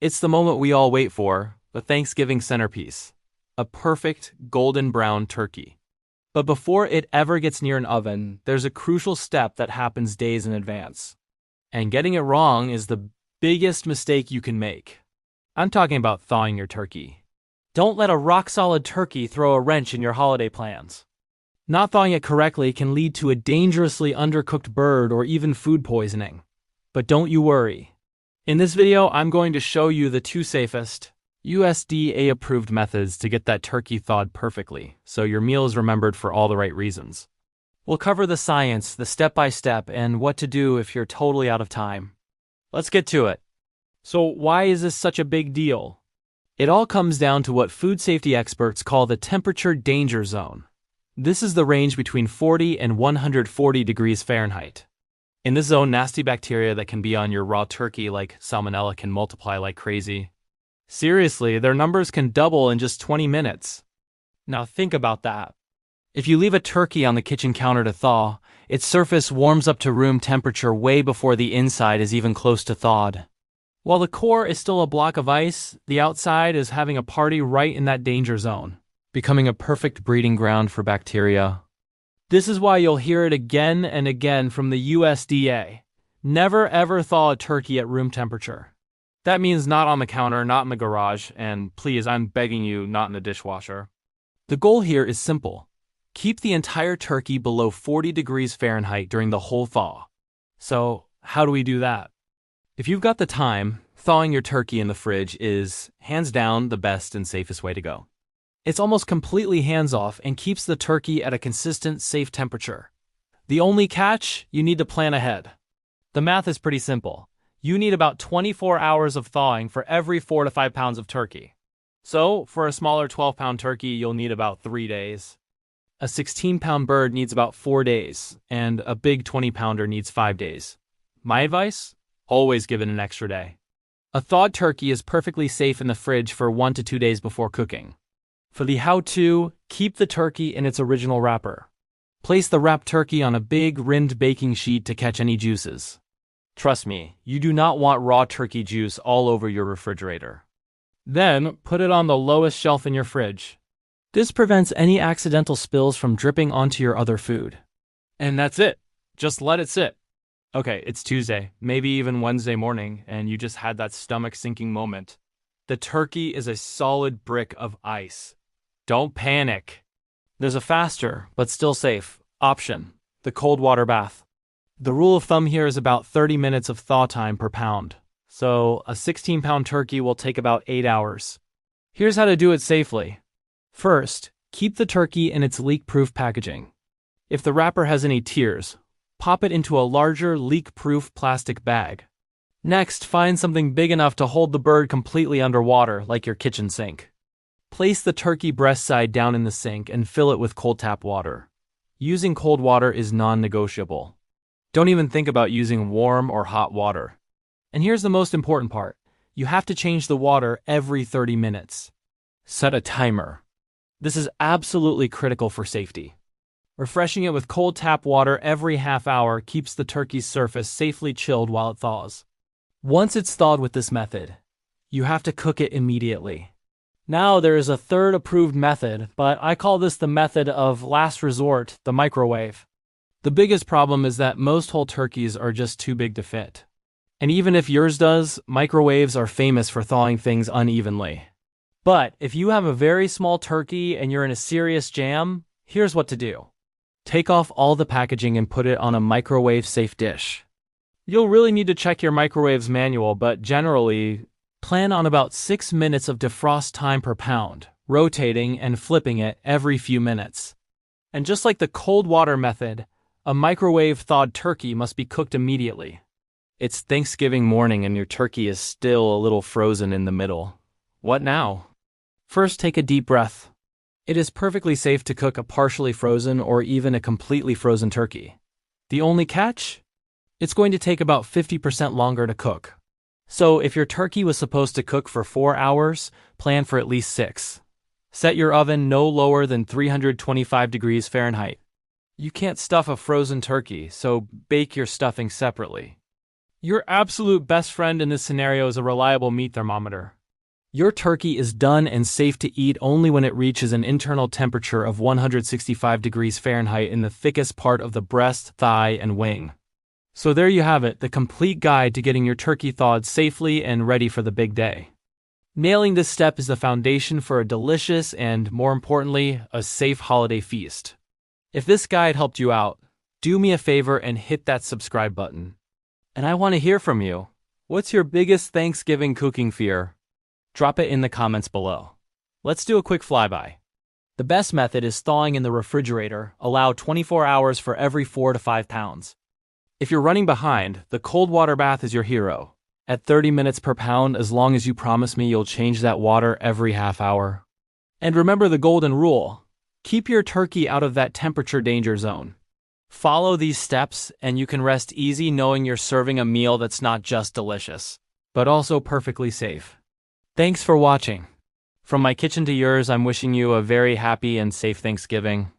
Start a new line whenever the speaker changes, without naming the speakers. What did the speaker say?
It's the moment we all wait for, the Thanksgiving centerpiece. A perfect golden brown turkey. But before it ever gets near an oven, there's a crucial step that happens days in advance. And getting it wrong is the biggest mistake you can make. I'm talking about thawing your turkey. Don't let a rock-solid turkey throw a wrench in your holiday plans. Not thawing it correctly can lead to a dangerously undercooked bird or even food poisoning. But don't you worry. In this video, I'm going to show you the two safest, USDA-approved methods to get that turkey thawed perfectly, so your meal is remembered for all the right reasons. We'll cover the science, the step-by-step, and what to do if you're totally out of time. Let's get to it. So why is this such a big deal? It all comes down to what food safety experts call the temperature danger zone. This is the range between 40 and 140 degrees Fahrenheit. In this zone, nasty bacteria that can be on your raw turkey like salmonella can multiply like crazy. Seriously, their numbers can double in just 20 minutes. Now think about that. If you leave a turkey on the kitchen counter to thaw, its surface warms up to room temperature way before the inside is even close to thawed. While the core is still a block of ice, the outside is having a party right in that danger zone, becoming a perfect breeding ground for bacteria. This is why you'll hear it again and again from the USDA. Never ever thaw a turkey at room temperature. That means not on the counter, not in the garage, and please, I'm begging you, not in the dishwasher. The goal here is simple. Keep the entire turkey below 40 degrees Fahrenheit during the whole thaw. So, how do we do that? If you've got the time, thawing your turkey in the fridge is, hands down, the best and safest way to go. It's almost completely hands-off and keeps the turkey at a consistent, safe temperature. The only catch? You need to plan ahead. The math is pretty simple. You need about 24 hours of thawing for every 4 to 5 pounds of turkey. So, for a smaller 12-pound turkey, you'll need about 3 days. A 16-pound bird needs about 4 days, and a big 20-pounder needs 5 days. My advice? Always give it an extra day. A thawed turkey is perfectly safe in the fridge for 1 to 2 days before cooking. For the how-to, keep the turkey in its original wrapper. Place the wrapped turkey on a big, rimmed baking sheet to catch any juices. Trust me, you do not want raw turkey juice all over your refrigerator. Then, put it on the lowest shelf in your fridge. This prevents any accidental spills from dripping onto your other food. And that's it. Just let it sit. Okay, it's Tuesday, maybe even Wednesday morning, and you just had that stomach-sinking moment. The turkey is a solid brick of ice. Don't panic. There's a faster, but still safe, option, the cold water bath. The rule of thumb here is about 30 minutes of thaw time per pound. So a 16-pound turkey will take about 8 hours. Here's how to do it safely. First, keep the turkey in its leak-proof packaging. If the wrapper has any tears, pop it into a larger leak-proof plastic bag. Next, find something big enough to hold the bird completely underwater, like your kitchen sink. Place the turkey breast side down in the sink and fill it with cold tap water. Using cold water is non-negotiable. Don't even think about using warm or hot water. And here's the most important part. You have to change the water every 30 minutes. Set a timer. This is absolutely critical for safety. Refreshing it with cold tap water every half hour keeps the turkey's surface safely chilled while it thaws. Once it's thawed with this method, you have to cook it immediately. Now there is a third approved method, but I call this the method of last resort, the microwave. The biggest problem is that most whole turkeys are just too big to fit. And even if yours does, microwaves are famous for thawing things unevenly. But if you have a very small turkey and you're in a serious jam, here's what to do. Take off all the packaging and put it on a microwave-safe dish. You'll really need to check your microwave's manual, but generally, plan on about 6 minutes of defrost time per pound, rotating and flipping it every few minutes. And just like the cold water method, a microwave-thawed turkey must be cooked immediately. It's Thanksgiving morning and your turkey is still a little frozen in the middle. What now? First, take a deep breath. It is perfectly safe to cook a partially frozen or even a completely frozen turkey. The only catch? It's going to take about 50% longer to cook. So if your turkey was supposed to cook for 4 hours, plan for at least 6. Set your oven no lower than 325 degrees Fahrenheit. You can't stuff a frozen turkey, so bake your stuffing separately. Your absolute best friend in this scenario is a reliable meat thermometer. Your turkey is done and safe to eat only when it reaches an internal temperature of 165 degrees Fahrenheit in the thickest part of the breast, thigh, and wing. So there you have it, the complete guide to getting your turkey thawed safely and ready for the big day. Nailing this step is the foundation for a delicious and, more importantly, a safe holiday feast. If this guide helped you out, do me a favor and hit that subscribe button. And I want to hear from you. What's your biggest Thanksgiving cooking fear? Drop it in the comments below. Let's do a quick flyby. The best method is thawing in the refrigerator, allow 24 hours for every 4 to 5 pounds. If you're running behind, the cold water bath is your hero. At 30 minutes per pound, as long as you promise me you'll change that water every half hour. And remember the golden rule. Keep your turkey out of that temperature danger zone. Follow these steps and you can rest easy knowing you're serving a meal that's not just delicious, but also perfectly safe. Thanks for watching. From my kitchen to yours, I'm wishing you a very happy and safe Thanksgiving.